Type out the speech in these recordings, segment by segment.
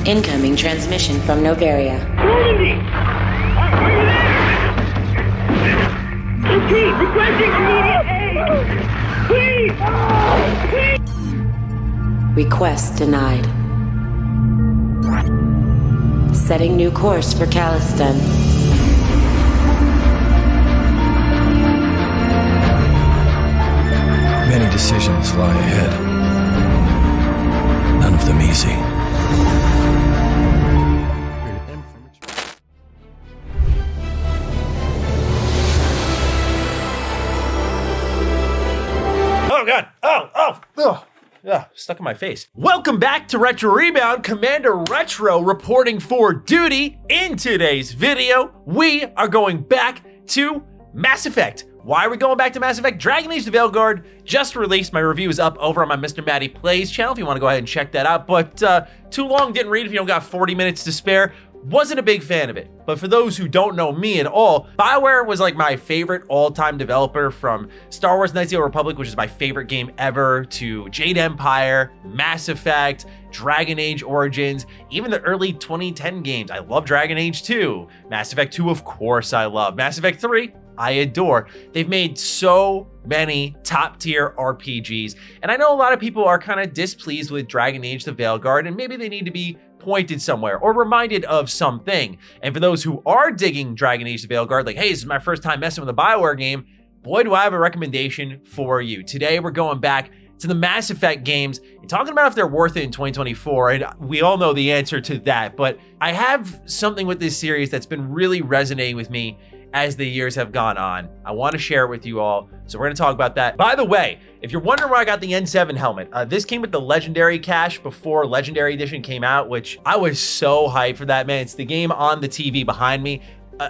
Incoming transmission from Novaria. Normandy! Are you there? Repeat, requesting immediate aid! Please! Request denied. Setting new course for Caliston. Many decisions lie ahead. None of them easy. Oh god! Oh! Yeah, stuck in my face. Welcome back to Retro Rebound. Commander Retro reporting for duty. In today's video, we are going back to Mass Effect. Why are we going back to Mass Effect? Dragon Age the Veilguard just released. My review is up over on my Mr. Matty Plays channel if you want to go ahead and check that out. But too long, didn't read if you don't got 40 minutes to spare. Wasn't a big fan of it. But for those who don't know me at all, BioWare was like my favorite all-time developer, from Star Wars Knights of the Old Republic, which is my favorite game ever, to Jade Empire, Mass Effect, Dragon Age Origins, even the early 2010 games. I love Dragon Age 2. Mass Effect 2, of course, I love. Mass Effect 3, I adore. They've made so many top tier RPGs. And I know a lot of people are kind of displeased with Dragon Age the Veilguard, and maybe they need to be pointed somewhere or reminded of something. And for those who are digging Dragon Age the Veilguard, like, hey, this is my first time messing with a BioWare game, boy, do I have a recommendation for you. Today, we're going back to the Mass Effect games and talking about if they're worth it in 2024. And we all know the answer to that, but I have something with this series that's been really resonating with me as the years have gone on. I want to share it with you all, so we're going to talk about that. By the way, if you're wondering where I got the N7 helmet, this came with the Legendary Cache before Legendary Edition came out, which I was so hyped for that, man. It's the game on the TV behind me.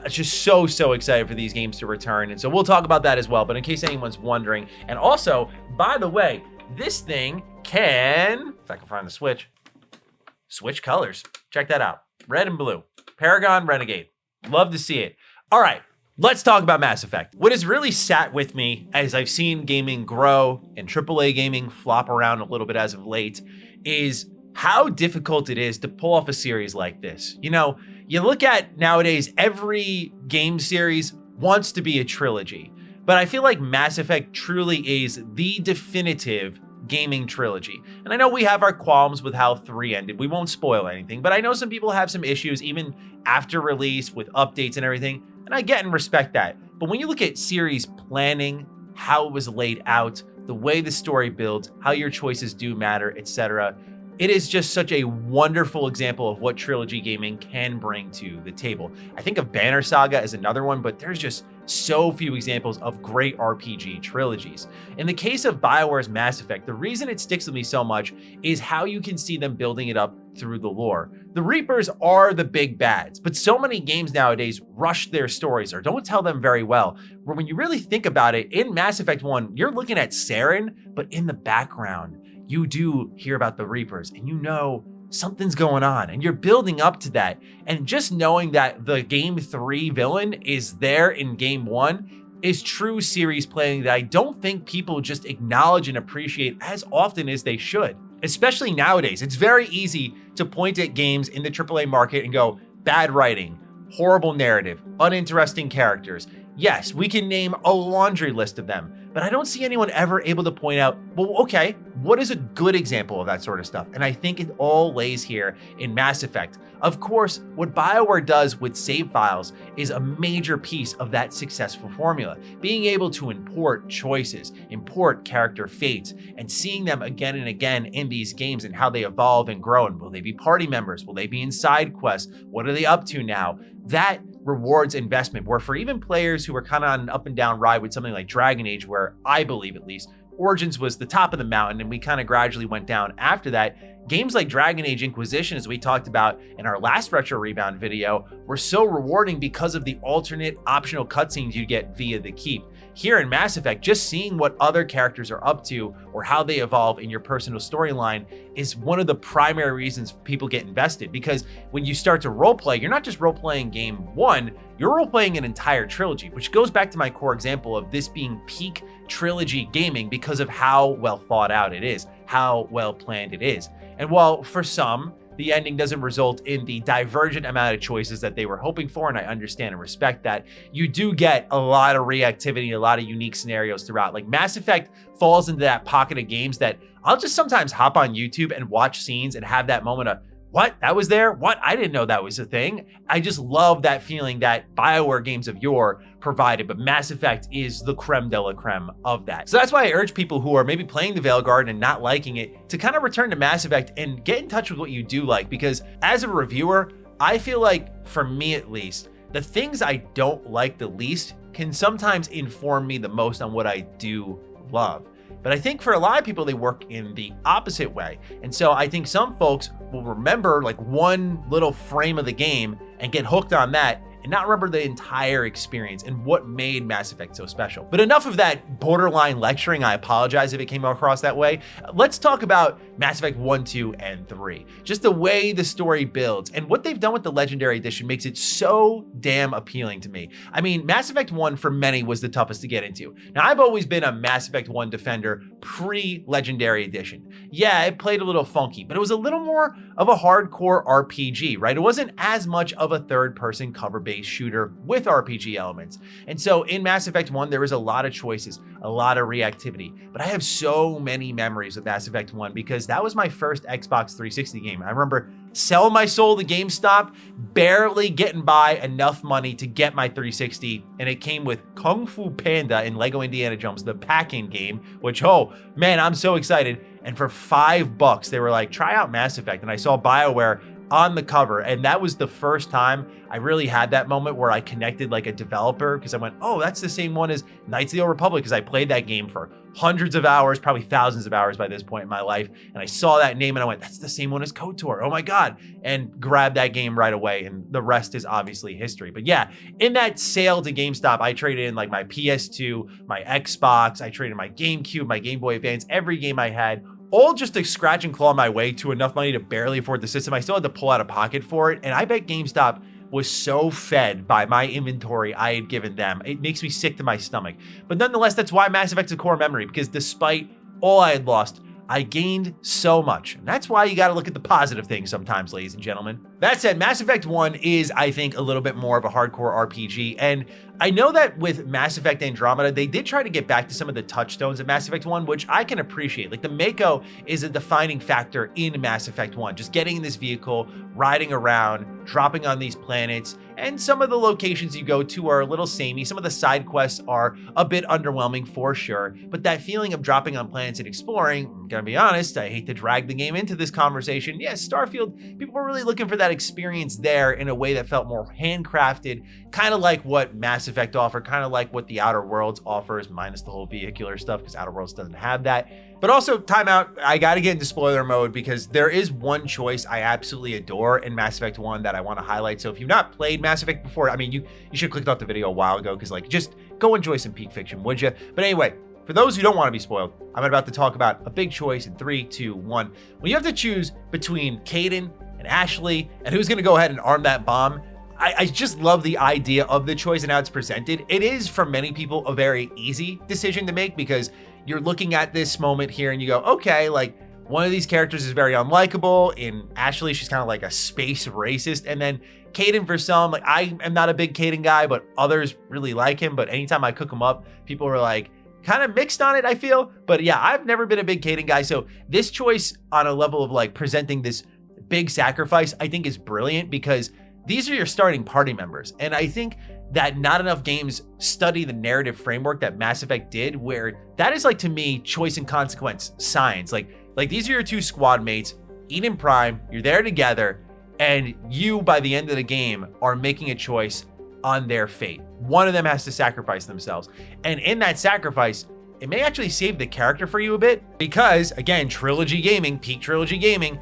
Just so excited for these games to return, and so we'll talk about that as well, but in case anyone's wondering. And also, by the way, this thing can, if I can find the switch colors. Check that out. Red and blue. Paragon Renegade. Love to see it. All right. Let's talk about Mass Effect. What has really sat with me as I've seen gaming grow and AAA gaming flop around a little bit as of late is how difficult it is to pull off a series like this. You know, you look at nowadays, every game series wants to be a trilogy, but I feel like Mass Effect truly is the definitive gaming trilogy. And I know we have our qualms with how 3 ended. We won't spoil anything, but I know some people have some issues even after release with updates and everything. And I get and respect that. But when you look at series planning, how it was laid out, the way the story builds, how your choices do matter, etc., it is just such a wonderful example of what trilogy gaming can bring to the table. I think of Banner Saga as another one, but there's just so few examples of great RPG trilogies. In the case of BioWare's Mass Effect, the reason it sticks with me so much is how you can see them building it up through the lore. The Reapers are the big bads, but so many games nowadays rush their stories or don't tell them very well. Where when you really think about it, in Mass Effect 1, you're looking at Saren, but in the background, you do hear about the Reapers and you know something's going on and you're building up to that. And just knowing that the game 3 villain is there in game 1 is true series planning that I don't think people just acknowledge and appreciate as often as they should. Especially nowadays, it's very easy to point at games in the AAA market and go, bad writing, horrible narrative, uninteresting characters. Yes, we can name a laundry list of them, but I don't see anyone ever able to point out, well, okay, what is a good example of that sort of stuff? And I think it all lays here in Mass Effect. Of course, what BioWare does with save files is a major piece of that successful formula. Being able to import choices, import character fates, and seeing them again and again in these games and how they evolve and grow. And will they be party members? Will they be in side quests? What are they up to now? That rewards investment, where for even players who are kind of on an up and down ride with something like Dragon Age, where I believe at least Origins was the top of the mountain and we kind of gradually went down after that, games like Dragon Age Inquisition, as we talked about in our last Retro Rebound video, were so rewarding because of the alternate optional cutscenes you get via the Keep. Here in Mass Effect, just seeing what other characters are up to or how they evolve in your personal storyline is one of the primary reasons people get invested, because when you start to roleplay, you're not just roleplaying game 1, you're roleplaying an entire trilogy, which goes back to my core example of this being peak trilogy gaming because of how well thought out it is, how well planned it is. And while for some, the ending doesn't result in the divergent amount of choices that they were hoping for, and I understand and respect that. You do get a lot of reactivity, a lot of unique scenarios throughout. Like Mass Effect falls into that pocket of games that I'll just sometimes hop on YouTube and watch scenes and have that moment of, what? That was there? What? I didn't know that was a thing. I just love that feeling that BioWare games of yore provided, but Mass Effect is the creme de la creme of that. So that's why I urge people who are maybe playing the Veil Guard and not liking it to kind of return to Mass Effect and get in touch with what you do like, because as a reviewer, I feel like, for me at least, the things I don't like the least can sometimes inform me the most on what I do love. But I think for a lot of people, they work in the opposite way. And so I think some folks will remember like one little frame of the game and get hooked on that and not remember the entire experience and what made Mass Effect so special. But enough of that borderline lecturing. I apologize if it came across that way. Let's talk about Mass Effect 1, 2, and 3. Just the way the story builds and what they've done with the Legendary Edition makes it so damn appealing to me. I mean, Mass Effect 1 for many was the toughest to get into. Now, I've always been a Mass Effect 1 defender pre-Legendary Edition. Yeah, it played a little funky, but it was a little more of a hardcore RPG, right? It wasn't as much of a third-person cover-based shooter with RPG elements. And so in Mass Effect 1, there was a lot of choices, a lot of reactivity. But I have so many memories of Mass Effect 1 because that was my first Xbox 360 game. I remember selling my soul to GameStop, barely getting by enough money to get my 360, and it came with Kung Fu Panda and Lego Indiana Jones, the pack-in game, which, oh man, I'm so excited. And for $5, they were like, try out Mass Effect. And I saw BioWare on the cover, and that was the first time I really had that moment where I connected like a developer, because I went, oh, that's the same one as Knights of the Old Republic, because I played that game for hundreds of hours, probably thousands of hours by this point in my life, and I saw that name and I went, that's the same one as KOTOR, oh my god, and grabbed that game right away, and the rest is obviously history. But yeah, in that sale to GameStop, I traded in like my PS2, my Xbox, I traded my GameCube, my Game Boy Advance, every game I had, all just to scratch and claw my way to enough money to barely afford the system. I still had to pull out of pocket for it. And I bet GameStop was so fed by my inventory I had given them. It makes me sick to my stomach. But nonetheless, that's why Mass Effect's a core memory, because despite all I had lost, I gained so much. And that's why you got to look at the positive things sometimes, ladies and gentlemen. That said, Mass Effect 1 is, I think, a little bit more of a hardcore RPG. And I know that with Mass Effect Andromeda, they did try to get back to some of the touchstones of Mass Effect 1, which I can appreciate. Like the Mako is a defining factor in Mass Effect 1. Just getting in this vehicle, riding around, dropping on these planets, and some of the locations you go to are a little samey. Some of the side quests are a bit underwhelming for sure, but that feeling of dropping on planets and exploring, I'm gonna be honest, I hate to drag the game into this conversation. Yes, Starfield, people were really looking for that experience there in a way that felt more handcrafted, kind of like what Mass Effect offered, kind of like what the Outer Worlds offers, minus the whole vehicular stuff, because Outer Worlds doesn't have that. But also, time out, I gotta get into spoiler mode because there is one choice I absolutely adore in Mass Effect 1 that I wanna highlight. So if you've not played Mass Effect before, I mean, you should have clicked off the video a while ago, because like, just go enjoy some peak fiction, would you? But anyway, for those who don't wanna be spoiled, I'm about to talk about a big choice in 3, 2, 1. When you have to choose between Kaidan and Ashley, and who's gonna go ahead and arm that bomb, I just love the idea of the choice and how it's presented. It is, for many people, a very easy decision to make, because you're looking at this moment here and you go, okay, like one of these characters is very unlikable. In Ashley, she's kind of like a space racist. And then Kaidan, for some, like I am not a big Kaidan guy, but others really like him. But anytime I cook him up, people are like kind of mixed on it, I feel. But yeah, I've never been a big Kaidan guy. So this choice on a level of like presenting this big sacrifice, I think is brilliant, because these are your starting party members. And I think that not enough games study the narrative framework that Mass Effect did, where that is like, to me, choice and consequence science. Like these are your two squad mates, Eden Prime, you're there together, and you, by the end of the game, are making a choice on their fate. One of them has to sacrifice themselves. And in that sacrifice, it may actually save the character for you a bit, because again, trilogy gaming, peak trilogy gaming,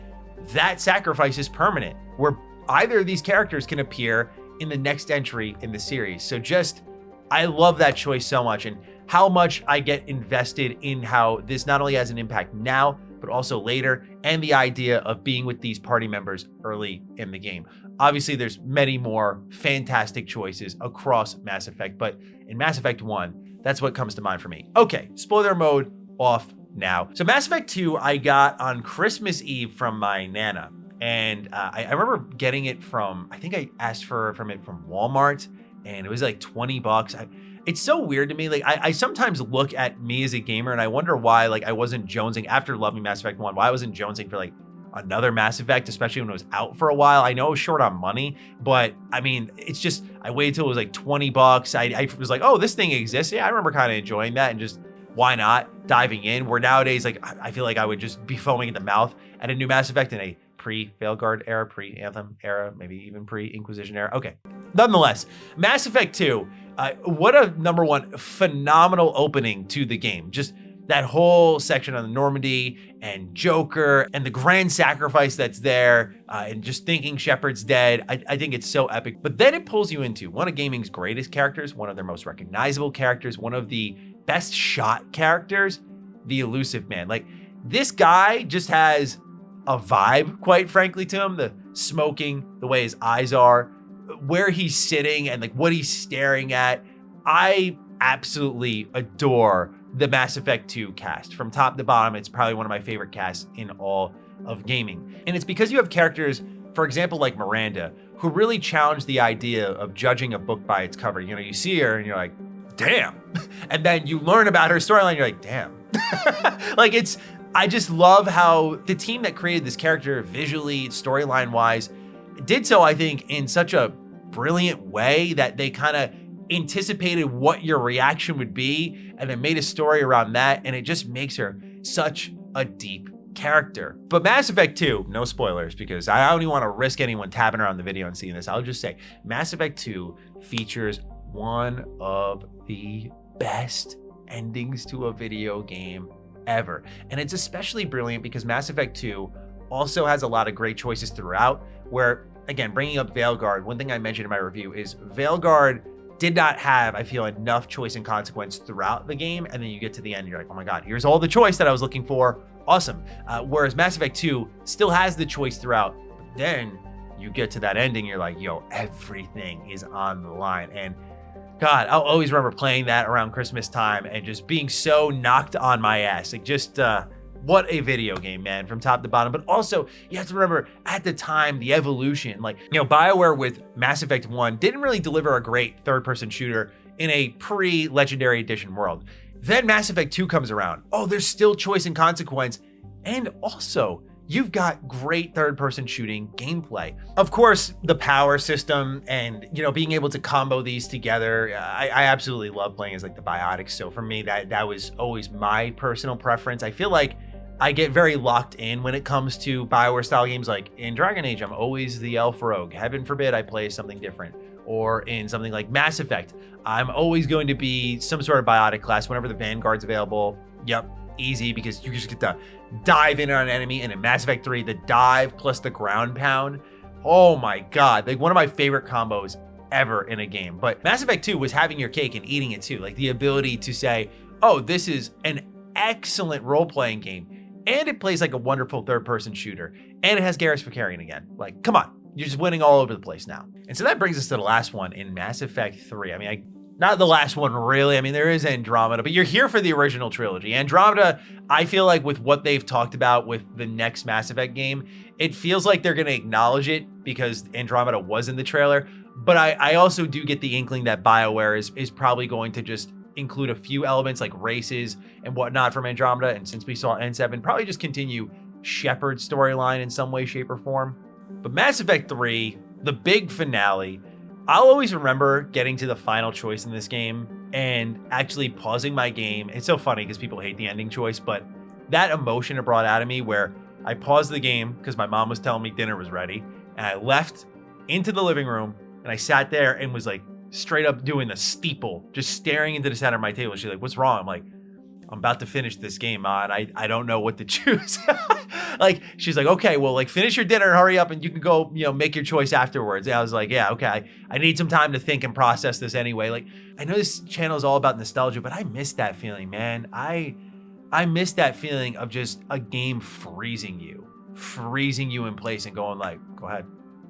that sacrifice is permanent, where either of these characters can appear in the next entry in the series. So just, I love that choice so much, and how much I get invested in how this not only has an impact now, but also later, and the idea of being with these party members early in the game. Obviously, there's many more fantastic choices across Mass Effect, but in Mass Effect 1, that's what comes to mind for me. Okay, spoiler mode off now. So Mass Effect 2, I got on Christmas Eve from my Nana. And I remember getting it from, I think I asked from it from Walmart, and it was like 20 bucks. It's so weird to me. Like I sometimes look at me as a gamer and I wonder why like I wasn't jonesing after loving Mass Effect 1, why I wasn't jonesing for like another Mass Effect, especially when it was out for a while. I know it was short on money, but I mean, it's just, I waited till it was like 20 bucks. I was like, oh, this thing exists. Yeah, I remember kind of enjoying that and just, why not diving in? Where nowadays, like, I feel like I would just be foaming at the mouth at a new Mass Effect in a pre-Veilguard era, pre-Anthem era, maybe even pre-Inquisition era. Okay, nonetheless, Mass Effect 2, what a number one phenomenal opening to the game. Just that whole section on the Normandy and Joker and the grand sacrifice that's there, and just thinking Shepard's dead. I think it's so epic. But then it pulls you into one of gaming's greatest characters, one of their most recognizable characters, one of the best shot characters, the Elusive Man. Like, this guy just has a vibe, quite frankly, to him. The smoking, the way his eyes are, where he's sitting, and like what he's staring at. I absolutely adore the Mass Effect 2 cast. From top to bottom, it's probably one of my favorite casts in all of gaming. And it's because you have characters, for example, like Miranda, who really challenge the idea of judging a book by its cover. You know, you see her and you're like, damn. And then you learn about her storyline, you're like, damn. Like, I just love how the team that created this character visually, storyline wise, did so, I think, in such a brilliant way that they kind of anticipated what your reaction would be and then made a story around that, and it just makes her such a deep character. But Mass Effect 2, no spoilers, because I don't even want to risk anyone tapping around the video and seeing this. I'll just say Mass Effect 2 features one of the best endings to a video game ever. And it's especially brilliant because Mass Effect 2 also has a lot of great choices throughout, where, again, bringing up Veilguard, one thing I mentioned in my review is Veilguard did not have, I feel, enough choice and consequence throughout the game. And then you get to the end, you're like, oh my God, here's all the choice that I was looking for. Awesome. Whereas Mass Effect 2 still has the choice throughout. But then you get to that ending, you're like, yo, everything is on the line. And God, I'll always remember playing that around Christmas time and just being so knocked on my ass. Like, just, what a video game, man, from top to bottom. But also, you have to remember, at the time, the evolution. Like, you know, BioWare with Mass Effect 1 didn't really deliver a great third-person shooter in a pre-Legendary Edition world. Then Mass Effect 2 comes around. Oh, there's still choice and consequence. And also, you've got great third-person shooting gameplay. Of course, the power system and, you know, being able to combo these together, I absolutely love playing as like the biotics. So for me, that was always my personal preference. I feel like I get very locked in when it comes to BioWare style games. Like in Dragon Age, I'm always the elf rogue. Heaven forbid I play something different. Or in something like Mass Effect, I'm always going to be some sort of biotic class whenever the Vanguard's available. Yep, easy, because you just get to dive in on an enemy. And in Mass Effect 3, the dive plus the ground pound. Oh my God, like one of my favorite combos ever in a game. But Mass Effect 2 was having your cake and eating it too. Like the ability to say, oh, this is an excellent role-playing game. And it plays like a wonderful third-person shooter. And it has Garrus Vakarian again. Like, come on. You're just winning all over the place now. And so that brings us to the last one in Mass Effect 3. I mean, not the last one, really. I mean, there is Andromeda, but you're here for the original trilogy. Andromeda, I feel like with what they've talked about with the next Mass Effect game, it feels like they're going to acknowledge it because Andromeda was in the trailer. But I also do get the inkling that BioWare is probably going to just include a few elements like races and whatnot from Andromeda. And since we saw N7, probably just continue Shepard's storyline in some way, shape, or form. But Mass Effect 3, the big finale, I'll always remember getting to the final choice in this game and actually pausing my game. It's so funny because people hate the ending choice, but that emotion it brought out of me where I paused the game because my mom was telling me dinner was ready, and I left into the living room and I sat there and was like straight up doing the steeple, just staring into the center of my table. She's like, what's wrong? I'm like, I'm about to finish this game, Ma, and I don't know what to choose. Like, she's like, okay, well, like, finish your dinner and hurry up and you can go, you know, make your choice afterwards. And I was like, yeah, okay. I need some time to think and process this anyway. Like, I know this channel is all about nostalgia, but I miss that feeling, man. I miss that feeling of just a game freezing you in place and going like, go ahead,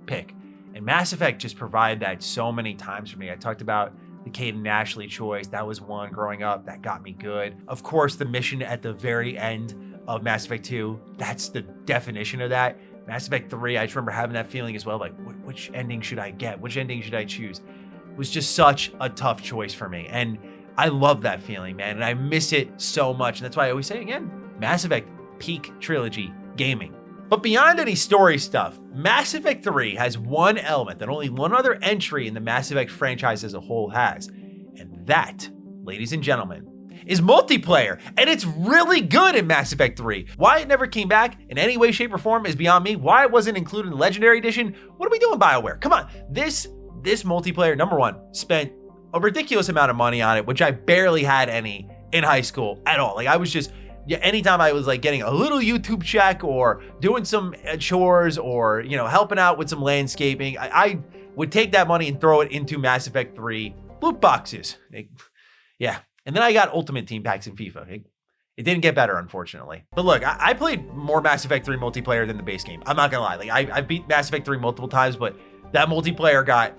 pick. And Mass Effect just provided that so many times for me. I talked about the Caden Ashley choice. That was one growing up that got me good. Of course, the mission at the very end of Mass Effect 2, that's the definition of that. Mass Effect 3, I just remember having that feeling as well, like, which ending should I get? Which ending should I choose? It was just such a tough choice for me. And I love that feeling, man. And I miss it so much. And that's why I always say again, Mass Effect peak trilogy gaming. But beyond any story stuff, Mass Effect 3 has one element that only one other entry in the Mass Effect franchise as a whole has. And that, ladies and gentlemen, is multiplayer. And it's really good in Mass Effect 3. Why it never came back in any way, shape, or form is beyond me. Why it wasn't included in the Legendary Edition? What are we doing, BioWare? Come on. This multiplayer, number one, spent a ridiculous amount of money on it, which I barely had any in high school at all. Like I was just, anytime I was like getting a little YouTube check or doing some chores or, helping out with some landscaping, I would take that money and throw it into Mass Effect 3 loot boxes. Yeah. And then I got Ultimate Team packs in FIFA. It didn't get better, unfortunately. But look, I played more Mass Effect 3 multiplayer than the base game. I'm not gonna lie. Like I beat Mass Effect 3 multiple times, but that multiplayer got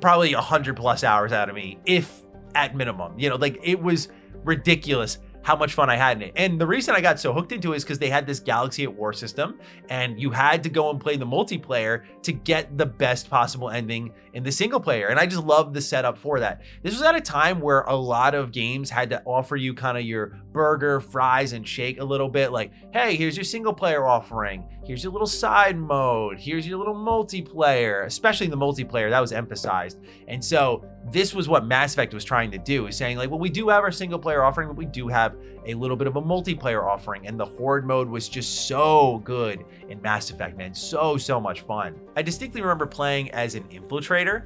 probably 100 plus hours out of me, if at minimum. Like it was ridiculous how much fun I had in it. And the reason I got so hooked into it is because they had this Galaxy at War system, and you had to go and play the multiplayer to get the best possible ending in the single player. And I just love the setup for that. This was at a time where a lot of games had to offer you kind of your burger, fries, and shake a little bit. Like, hey, here's your single player offering. Here's your little side mode. Here's your little multiplayer, especially the multiplayer that was emphasized. And so this was what Mass Effect was trying to do, is saying like, well, we do have our single player offering, but we do have a little bit of a multiplayer offering. And the Horde mode was just so good in Mass Effect, man. So much fun. I distinctly remember playing as an infiltrator,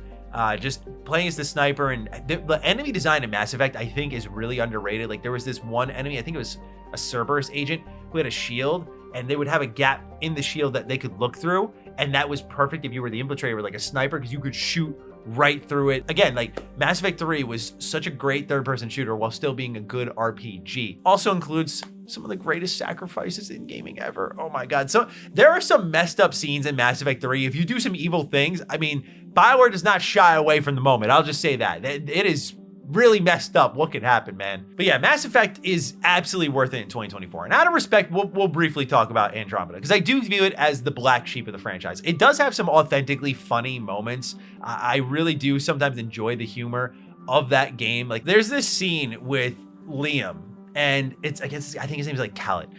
just playing as the sniper, and the enemy design in Mass Effect, I think, is really underrated. Like there was this one enemy, I think it was a Cerberus agent, who had a shield, and they would have a gap in the shield that they could look through. And that was perfect if you were the infiltrator or like a sniper, because you could shoot right through it. Again, like Mass Effect 3 was such a great third-person shooter while still being a good RPG. Also includes some of the greatest sacrifices in gaming ever. Oh my God. So there are some messed up scenes in Mass Effect 3. If you do some evil things, I mean, BioWare does not shy away from the moment. I'll just say that. It is really messed up what could happen, man. But yeah, Mass Effect is absolutely worth it in 2024. And out of respect, we'll briefly talk about Andromeda, because I do view it as the black sheep of the franchise. It does have some authentically funny moments. I really do sometimes enjoy the humor of that game. Like there's this scene with Liam, and I think his name is like Khaled,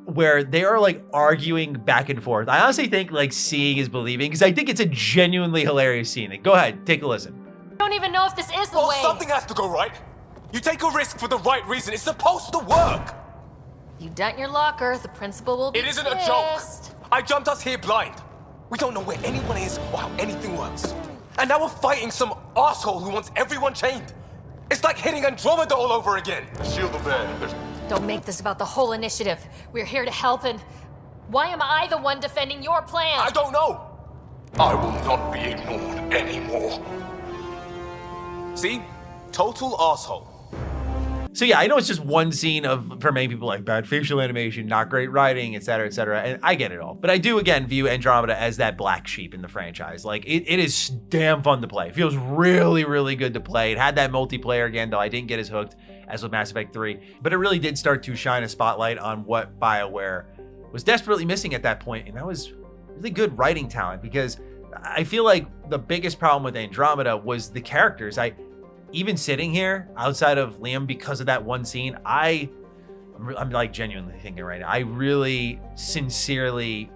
where they are like arguing back and forth. I honestly think like seeing is believing, because I think it's a genuinely hilarious scene. Like, go ahead, take a listen. I don't even know if this is the way. Something has to go right. You take a risk for the right reason. It's supposed to work. You dent your locker, the principal will be It isn't pissed. a joke. I jumped us here blind. We don't know where anyone is or how anything works. And now we're fighting some asshole who wants everyone chained. It's like hitting Andromeda all over again. Shield the bed. Don't make this about the whole initiative. We're here to help, and why am I the one defending your plan? I don't know. I will not be ignored anymore. See? Total asshole. So yeah, I know it's just one scene for many people, like bad facial animation, not great writing, et cetera, and I get it all. But I do, again, view Andromeda as that black sheep in the franchise. Like, it is damn fun to play. It feels really, really good to play. It had that multiplayer again, though I didn't get as hooked as with Mass Effect 3. But it really did start to shine a spotlight on what BioWare was desperately missing at that point, and that was really good writing talent, because I feel like the biggest problem with Andromeda was the characters. Even sitting here outside of Liam because of that one scene, I'm like genuinely thinking right now, I really sincerely,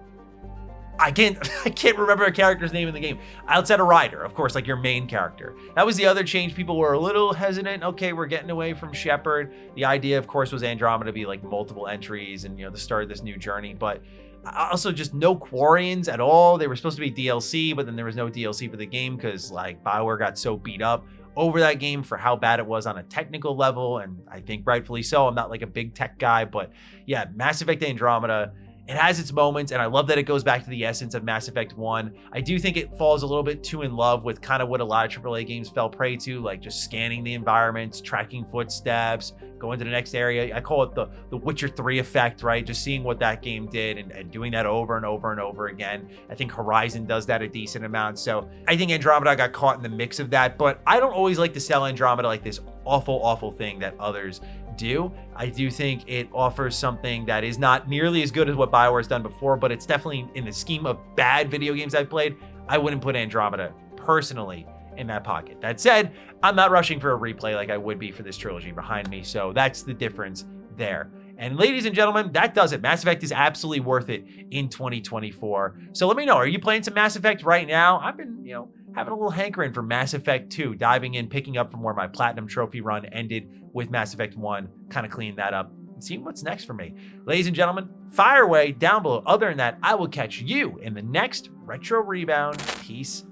I can't remember a character's name in the game outside of Ryder, of course, like your main character. That was the other change. People were a little hesitant. Okay, we're getting away from Shepard. The idea, of course, was Andromeda to be like multiple entries and, the start of this new journey. But also just no Quarians at all. They were supposed to be DLC, but then there was no DLC for the game because like BioWare got so beat up over that game for how bad it was on a technical level, and I think rightfully so. I'm not like a big tech guy, but yeah, Mass Effect Andromeda, it has its moments, and I love that it goes back to the essence of Mass Effect 1. I do think it falls a little bit too in love with kind of what a lot of AAA games fell prey to, like just scanning the environments, tracking footsteps, going to the next area. I call it the Witcher 3 effect, right? Just seeing what that game did and doing that over and over and over again. I think Horizon does that a decent amount. So I think Andromeda got caught in the mix of that, but I don't always like to sell Andromeda like this awful thing that others do. I do think it offers something that is not nearly as good as what BioWare's done before, but it's definitely, in the scheme of bad video games I've played, I wouldn't put Andromeda personally in that pocket. That said, I'm not rushing for a replay like I would be for this trilogy behind me, so that's the difference there. And ladies and gentlemen, that does it. Mass Effect is absolutely worth it in 2024. So let me know, are you playing some Mass Effect right now? I've been, having a little hankering for Mass Effect 2, diving in, picking up from where my Platinum Trophy run ended with Mass Effect 1, kind of cleaning that up and seeing what's next for me. Ladies and gentlemen, fire away down below. Other than that, I will catch you in the next Retro Rebound. Peace